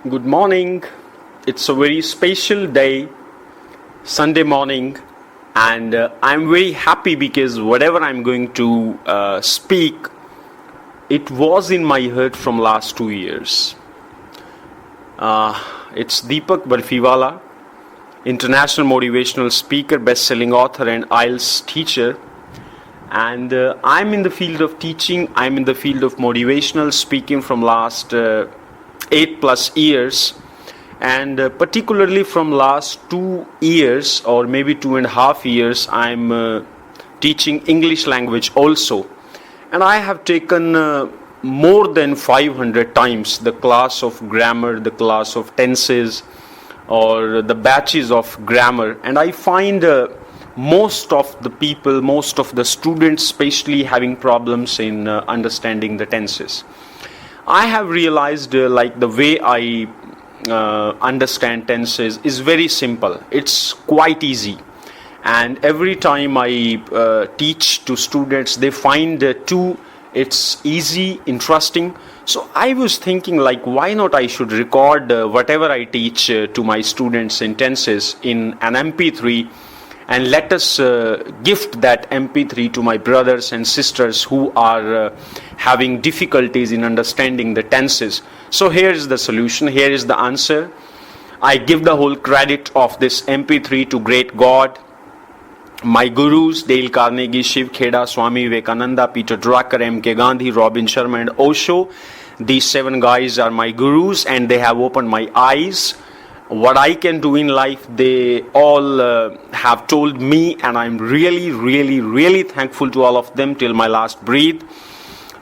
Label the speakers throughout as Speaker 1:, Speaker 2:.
Speaker 1: Good morning. It's a very special day, Sunday morning, and I'm very happy because whatever I'm going to speak, it was in my head from last 2 years. It's Deepak Barfiwala, international motivational speaker, best-selling author, and IELTS teacher. And I'm in the field of teaching. I'm in the field of motivational speaking from last 8+ years, and particularly from last 2 years or maybe 2.5 years, I'm teaching English language also, and I have taken more than 500 times the class of grammar, the class of tenses, or the batches of grammar, and I find most of the people, most of the students especially, having problems in understanding the tenses. I have realized like the way I understand tenses is very simple. It's quite easy, and every time I teach to students, they find it's easy, interesting. So I was thinking, like, why not I should record whatever I teach to my students in tenses in an MP3, and let us gift that MP3 to my brothers and sisters who are having difficulties in understanding the tenses. So here is the solution, here is the answer. I give the whole credit of this MP3 to great God, my gurus, Dale Carnegie, Shiv Kheda, Swami Vivekananda, Peter Drucker, M.K. Gandhi, Robin Sharma, and Osho. These 7 guys are my gurus, and they have opened my eyes. What I can do in life, they all have told me, and I'm really thankful to all of them till my last breath.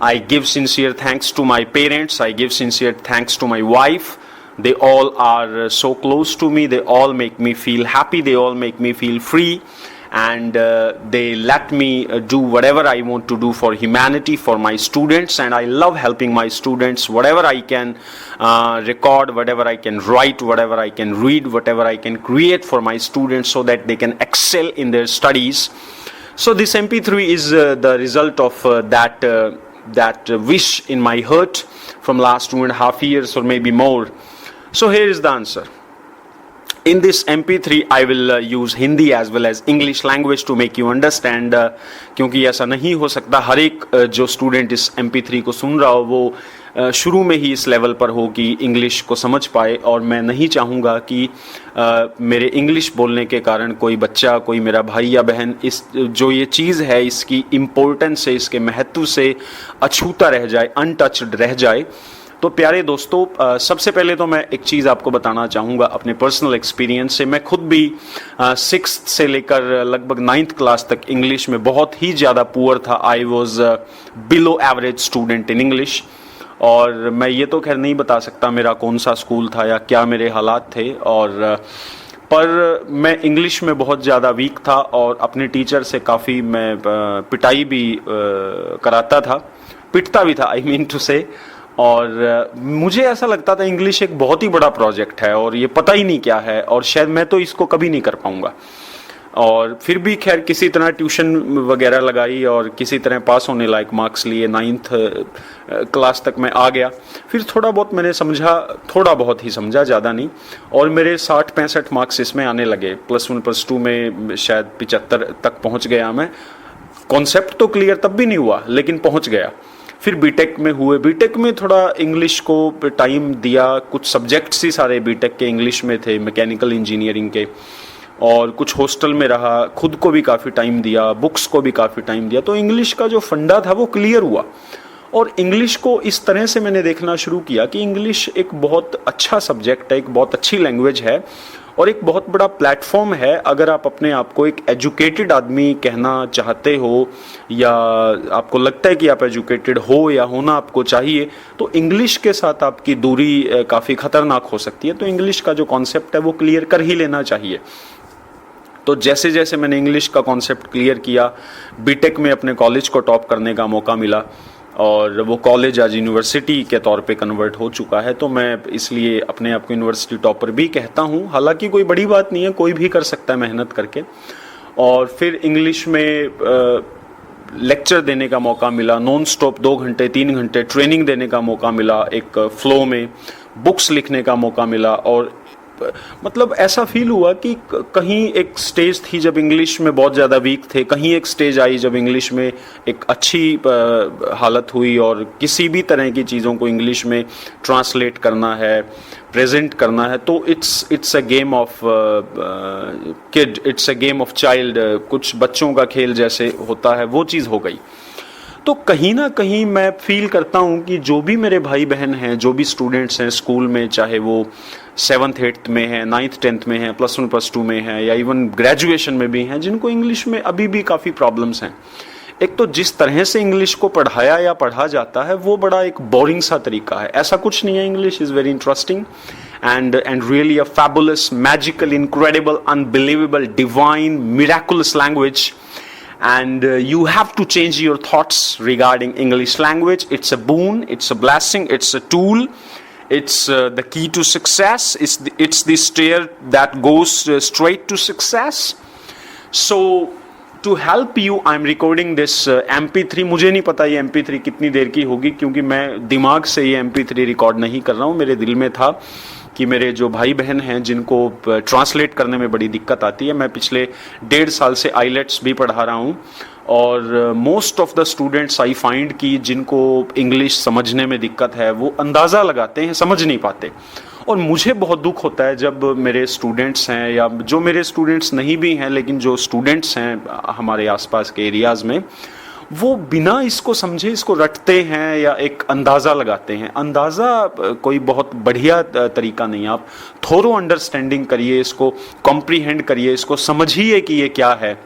Speaker 1: I give sincere thanks to my parents. I give sincere thanks to my wife. They all are so close to me. They all make me feel happy. They all make me feel free. And they let me do whatever I want to do for humanity, for my students, and I love helping my students. Whatever I can record, whatever I can write, whatever I can read, whatever I can create for my students so that they can excel in their studies. So this MP3 is the result of that wish in my heart from last 2.5 years or maybe more. So here is the answer. In this MP3, I will use Hindi as well as English language to make you understand, क्योंकि ऐसा नहीं हो सकता हर एक जो student इस MP3 को सुन रहा हो वो शुरू में ही इस लेवल पर हो कि इंग्लिश को समझ पाए, और मैं नहीं चाहूँगा कि मेरे इंग्लिश बोलने के कारण कोई बच्चा, कोई मेरा भाई या बहन इस जो ये चीज़ है इसकी इम्पोर्टेंस से, इसके महत्व से अछूता रह जाए, अनटच्ड रह जाए। तो प्यारे दोस्तों, सबसे पहले तो मैं एक चीज़ आपको बताना चाहूँगा अपने पर्सनल एक्सपीरियंस से। मैं खुद भी 6th से लेकर लगभग 9th क्लास तक इंग्लिश में बहुत ही ज़्यादा पुअर था। I was below average student in English, और मैं ये तो खैर नहीं बता सकता मेरा कौन सा स्कूल था या क्या मेरे हालात थे, और पर मैं इंग्लिश में बहुत ज़्यादा वीक था, और अपने टीचर से काफ़ी मैं पिटाई भी कराता था, पिटता भी था, आई मीन टू से। और मुझे ऐसा लगता था इंग्लिश एक बहुत ही बड़ा प्रोजेक्ट है और ये पता ही नहीं क्या है, और शायद मैं तो इसको कभी नहीं कर पाऊंगा। और फिर भी खैर किसी तरह ट्यूशन वगैरह लगाई और किसी तरह पास होने लायक मार्क्स लिए। 9th क्लास तक मैं आ गया। फिर थोड़ा बहुत मैंने समझा, थोड़ा बहुत ही समझा, ज़्यादा नहीं, और मेरे 60-65 मार्क्स इसमें आने लगे। +1 +2 में शायद 75 तक पहुँच गया मैं। कॉन्सेप्ट तो क्लियर तब भी नहीं हुआ, लेकिन पहुँच गया। फिर बीटेक में हुए, बीटेक में थोड़ा इंग्लिश को टाइम दिया। कुछ सब्जेक्ट्स ही सारे बीटेक के इंग्लिश में थे, मैकेनिकल इंजीनियरिंग के, और कुछ हॉस्टल में रहा, खुद को भी काफ़ी टाइम दिया, बुक्स को भी काफ़ी टाइम दिया। तो इंग्लिश का जो फंडा था वो क्लियर हुआ, और इंग्लिश को इस तरह से मैंने देखना शुरू किया कि इंग्लिश एक बहुत अच्छा सब्जेक्ट है, एक बहुत अच्छी लैंग्वेज है, और एक बहुत बड़ा प्लेटफॉर्म है। अगर आप अपने आप को एक एजुकेटेड आदमी कहना चाहते हो, या आपको लगता है कि आप एजुकेटेड हो या होना आपको चाहिए, तो इंग्लिश के साथ आपकी दूरी काफ़ी ख़तरनाक हो सकती है। तो इंग्लिश का जो कॉन्सेप्ट है वो क्लियर कर ही लेना चाहिए। तो जैसे जैसे मैंने इंग्लिश का कॉन्सेप्ट क्लियर किया, बीटेक में अपने कॉलेज को टॉप करने का मौका मिला, और वो कॉलेज आज यूनिवर्सिटी के तौर पे कन्वर्ट हो चुका है। तो मैं इसलिए अपने आप को यूनिवर्सिटी टॉपर भी कहता हूँ, हालांकि कोई बड़ी बात नहीं है, कोई भी कर सकता है मेहनत करके। और फिर इंग्लिश में लेक्चर देने का मौका मिला, नॉन स्टॉप 2 घंटे 3 घंटे ट्रेनिंग देने का मौका मिला एक फ्लो में। बुक्स लिखने का मौका मिला, और मतलब ऐसा फील हुआ कि कहीं एक स्टेज थी जब इंग्लिश में बहुत ज़्यादा वीक थे, कहीं एक स्टेज आई जब इंग्लिश में एक अच्छी हालत हुई, और किसी भी तरह की चीज़ों को इंग्लिश में ट्रांसलेट करना है, प्रेजेंट करना है, तो it's a game of kid, it's a game of child, कुछ बच्चों का खेल जैसे होता है वो चीज़ हो गई। तो कहीं ना कहीं मैं फील करता हूँ कि जो भी मेरे भाई बहन हैं, जो भी स्टूडेंट्स हैं स्कूल में, चाहे वो 7th 8th में है, 9th 10th में है, +1 +2 में है, या इवन ग्रेजुएशन में भी हैं, जिनको इंग्लिश में अभी भी काफ़ी प्रॉब्लम्स हैं। एक तो जिस तरह से इंग्लिश को पढ़ाया या पढ़ा जाता है वो बड़ा एक बोरिंग सा तरीका है। ऐसा कुछ नहीं है, English is very interesting and really a fabulous, magical, incredible, unbelievable, divine, miraculous language. And you have to change your thoughts regarding English language. It's a boon, it's a blessing, it's a tool, it's the key to success, it's the stair that goes straight to success. So to help you, I'm recording this MP3. मुझे नहीं पता ये MP3 कितनी देर की होगी, क्योंकि मैं दिमाग से ये MP3 रिकॉर्ड नहीं कर रहा हूँ। मेरे दिल में था कि मेरे जो भाई बहन हैं जिनको ट्रांसलेट करने में बड़ी दिक्कत आती है, मैं पिछले 1.5 साल से आईलेट्स भी पढ़ा रहा हूँ, और most of the students I find कि जिनको इंग्लिश समझने में दिक्कत है वो अंदाज़ा लगाते हैं, समझ नहीं पाते। और मुझे बहुत दुख होता है जब मेरे स्टूडेंट्स हैं, या जो मेरे स्टूडेंट्स नहीं भी हैं लेकिन जो स्टूडेंट्स हैं हमारे आसपास के एरियाज़ में, वो बिना इसको समझे इसको रटते हैं या एक अंदाज़ा लगाते हैं। अंदाज़ा कोई बहुत बढ़िया तरीका नहीं है। आप थोरो अंडरस्टैंडिंग करिए, इसको कॉम्प्रीहेंड करिए, इसको समझिए कि ये क्या है,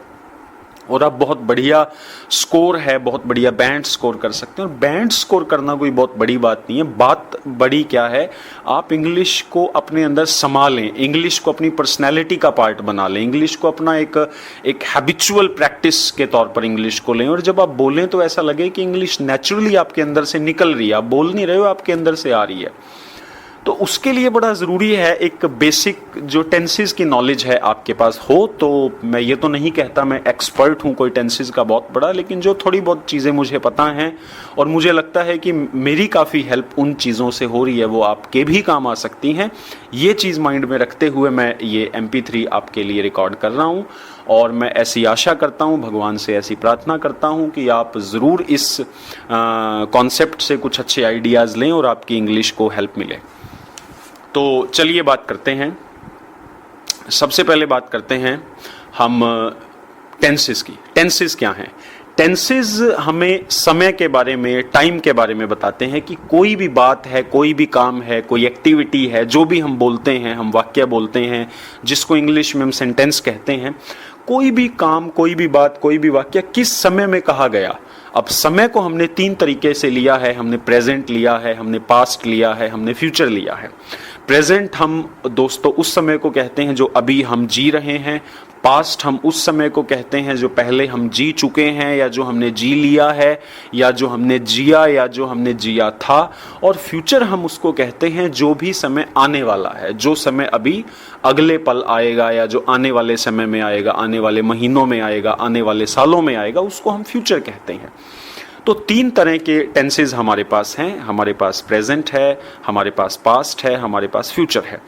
Speaker 1: और आप बहुत बढ़िया स्कोर है, बहुत बढ़िया बैंड स्कोर कर सकते हैं। और बैंड स्कोर करना कोई बहुत बड़ी बात नहीं है। बात बड़ी क्या है, आप इंग्लिश को अपने अंदर समा लें, इंग्लिश को अपनी पर्सनैलिटी का पार्ट बना लें, इंग्लिश को अपना एक हैबिचुअल प्रैक्टिस के तौर पर इंग्लिश को लें, और जब आप बोलें तो ऐसा लगे कि इंग्लिश नेचुरली आपके अंदर से निकल रही है, आप बोल नहीं रहे हो, आपके अंदर से आ रही है। तो उसके लिए बड़ा ज़रूरी है एक बेसिक जो टेंसेस की नॉलेज है आपके पास हो। तो मैं ये तो नहीं कहता मैं एक्सपर्ट हूँ कोई टेंसेस का बहुत बड़ा, लेकिन जो थोड़ी बहुत चीज़ें मुझे पता हैं और मुझे लगता है कि मेरी काफ़ी हेल्प उन चीज़ों से हो रही है, वो आपके भी काम आ सकती हैं। ये चीज़ माइंड में रखते हुए मैं ये MP3 आपके लिए रिकॉर्ड कर रहा हूँ, और मैं ऐसी आशा करता हूँ, भगवान से ऐसी प्रार्थना करता हूँ कि आप ज़रूर इस कॉन्सेप्ट से कुछ अच्छे आइडियाज़ लें और आपकी इंग्लिश को हेल्प मिले। तो चलिए बात करते हैं, सबसे पहले बात करते हैं हम टेंसेस की। टेंसेस क्या हैं? टेंसेस हमें समय के बारे में, टाइम के बारे में बताते हैं कि कोई भी बात है, कोई भी काम है, कोई एक्टिविटी है, जो भी हम बोलते हैं, हम वाक्य बोलते हैं जिसको इंग्लिश में हम सेंटेंस कहते हैं, कोई भी काम, कोई भी बात, कोई भी वाक्य किस समय में कहा गया। अब समय को हमने 3 तरीके से लिया है, हमने प्रेजेंट लिया है, हमने पास्ट लिया है, हमने फ्यूचर लिया है। प्रेजेंट हम दोस्तों उस समय को कहते हैं जो अभी हम जी रहे हैं, पास्ट हम उस समय को कहते हैं जो पहले हम जी चुके हैं, या जो हमने जी लिया है, या जो हमने जिया, या जो हमने जिया था, और फ्यूचर हम उसको कहते हैं जो भी समय आने वाला है, जो समय अभी अगले पल आएगा, या जो आने वाले समय में आएगा, आने वाले महीनों में आएगा, आने वाले सालों में आएगा, उसको हम फ्यूचर कहते हैं। तो 3 तरह के टेंसेस हमारे पास हैं। हमारे पास प्रेजेंट है, हमारे पास पास्ट है, हमारे पास फ्यूचर है।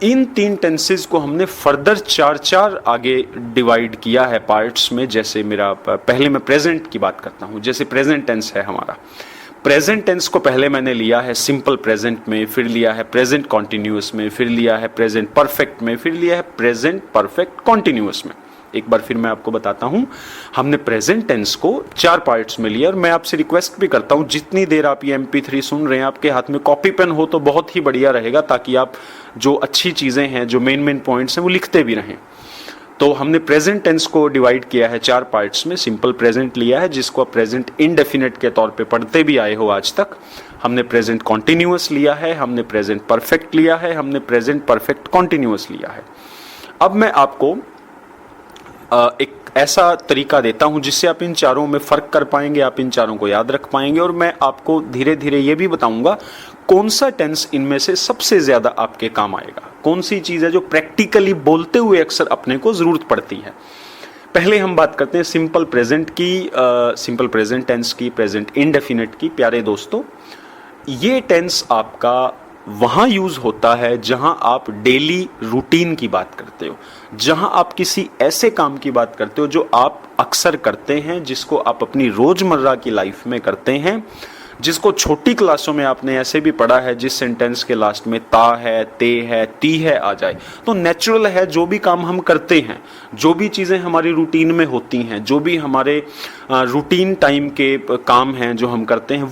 Speaker 1: इन 3 टेंसेस को हमने फर्दर 4 आगे डिवाइड किया है पार्ट्स में। जैसे मेरा पहले मैं प्रेजेंट की बात करता हूँ। जैसे प्रेजेंट टेंस है हमारा, प्रेजेंट टेंस को पहले मैंने लिया है सिंपल प्रेजेंट में, फिर लिया है प्रेजेंट कॉन्टिन्यूअस में, फिर लिया है प्रेजेंट परफेक्ट में, फिर लिया है प्रेजेंट परफेक्ट कॉन्टिन्यूअस में। एक बार फिर मैं आपको बताता हूं, हमने प्रेजेंट टेंस को 4 पार्ट्स में लिया। और मैं आपसे रिक्वेस्ट भी करता हूं, जितनी देर आप ये MP3 सुन रहे हैं, आपके हाथ में कॉपी पेन हो तो बहुत ही बढ़िया रहेगा, ताकि आप जो अच्छी चीज़ें हैं, जो मेन पॉइंट्स हैं, वो लिखते भी रहें। तो हमने प्रेजेंट टेंस को डिवाइड किया है 4 पार्ट्स में। सिंपल प्रेजेंट लिया है, जिसको आप प्रेजेंट इंडेफिनिट के तौर पे पढ़ते भी आए हो आज तक। हमने प्रेजेंट कॉन्टिन्यूअस लिया है, हमने प्रेजेंट परफेक्ट लिया है, हमने प्रेजेंट परफेक्ट कॉन्टिन्यूअस लिया है। अब मैं आपको एक ऐसा तरीका देता हूं जिससे आप इन चारों में फ़र्क कर पाएंगे, आप इन चारों को याद रख पाएंगे, और मैं आपको धीरे धीरे ये भी बताऊंगा कौन सा टेंस इनमें से सबसे ज़्यादा आपके काम आएगा, कौन सी चीज़ है जो प्रैक्टिकली बोलते हुए अक्सर अपने को ज़रूरत पड़ती है। पहले हम बात करते हैं सिंपल प्रेजेंट की, सिंपल प्रेजेंट टेंस की, प्रेजेंट इंडेफिनिट की। प्यारे दोस्तों, ये टेंस आपका वहाँ यूज़ होता है जहाँ आप डेली रूटीन की बात करते हो, जहाँ आप किसी ऐसे काम की बात करते हो जो आप अक्सर करते हैं, जिसको आप अपनी रोज़मर्रा की लाइफ में करते हैं, जिसको छोटी क्लासों में आपने ऐसे भी पढ़ा है, जिस सेंटेंस के लास्ट में ता है, ते है, ती है आ जाए, तो नेचुरल है जो भी काम हम करते हैं, जो भी चीज़ें हमारी रूटीन में होती हैं, जो भी हमारे रूटीन टाइम के काम हैं जो हम करते हैं,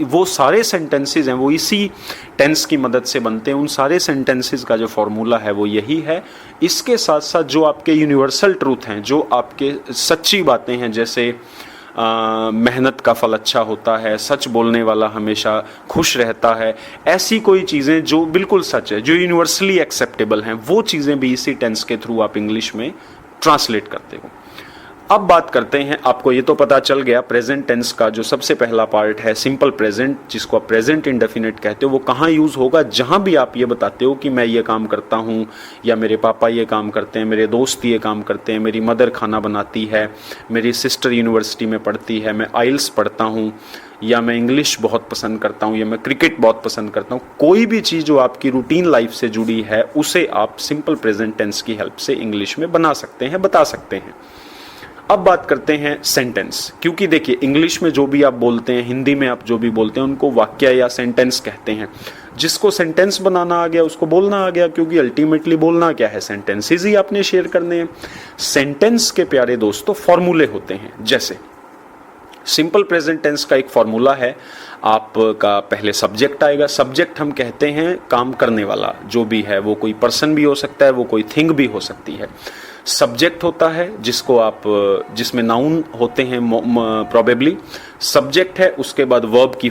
Speaker 1: वो सारे सेंटेंसेस हैं, वो इसी टेंस की मदद से बनते हैं। उन सारे सेंटेंसेस का जो फॉर्मूला है वो यही है। इसके साथ साथ जो आपके यूनिवर्सल ट्रूथ हैं, जो आपके सच्ची बातें हैं, जैसे मेहनत का फल अच्छा होता है, सच बोलने वाला हमेशा खुश रहता है, ऐसी कोई चीज़ें जो बिल्कुल सच है, जो यूनिवर्सली एक्सेप्टेबल हैं, वो चीज़ें भी इसी टेंस के थ्रू आप इंग्लिश में ट्रांसलेट करते हो। अब बात करते हैं, आपको ये तो पता चल गया प्रेजेंट टेंस का जो सबसे पहला पार्ट है सिंपल प्रेजेंट, जिसको आप प्रेजेंट इंडेफिनिट कहते हो, वो कहाँ यूज़ होगा, जहाँ भी आप ये बताते हो कि मैं ये काम करता हूँ, या मेरे पापा ये काम करते हैं, मेरे दोस्त ये काम करते हैं, मेरी मदर खाना बनाती है, मेरी सिस्टर यूनिवर्सिटी में पढ़ती है, मैं आइल्स पढ़ता हूँ, या मैं इंग्लिश बहुत पसंद करता हूँ, या मैं क्रिकेट बहुत पसंद करता हूँ। कोई भी चीज़ जो आपकी रूटीन लाइफ से जुड़ी है उसे आप सिंपल प्रेजेंट टेंस की हेल्प से इंग्लिश में बना सकते हैं, बता सकते हैं। अब बात करते हैं सेंटेंस, क्योंकि देखिए इंग्लिश में जो भी आप बोलते हैं, हिंदी में आप जो भी बोलते हैं, उनको वाक्य या सेंटेंस कहते हैं। जिसको सेंटेंस बनाना आ गया उसको बोलना आ गया, क्योंकि अल्टीमेटली बोलना क्या है, सेंटेंसेस ही आपने शेयर करने हैं। सेंटेंस के प्यारे दोस्तों फॉर्मूले होते हैं, जैसे सिंपल प्रेजेंट टेंस का एक फॉर्मूला है, आपका पहले सब्जेक्ट आएगा। सब्जेक्ट हम कहते हैं काम करने वाला जो भी है, वो कोई पर्सन भी हो सकता है, वो कोई थिंग भी हो सकती है। सब्जेक्ट होता है जिसमें नाउन होते हैं प्रोबेबली, सब्जेक्ट है, उसके बाद वर्ब की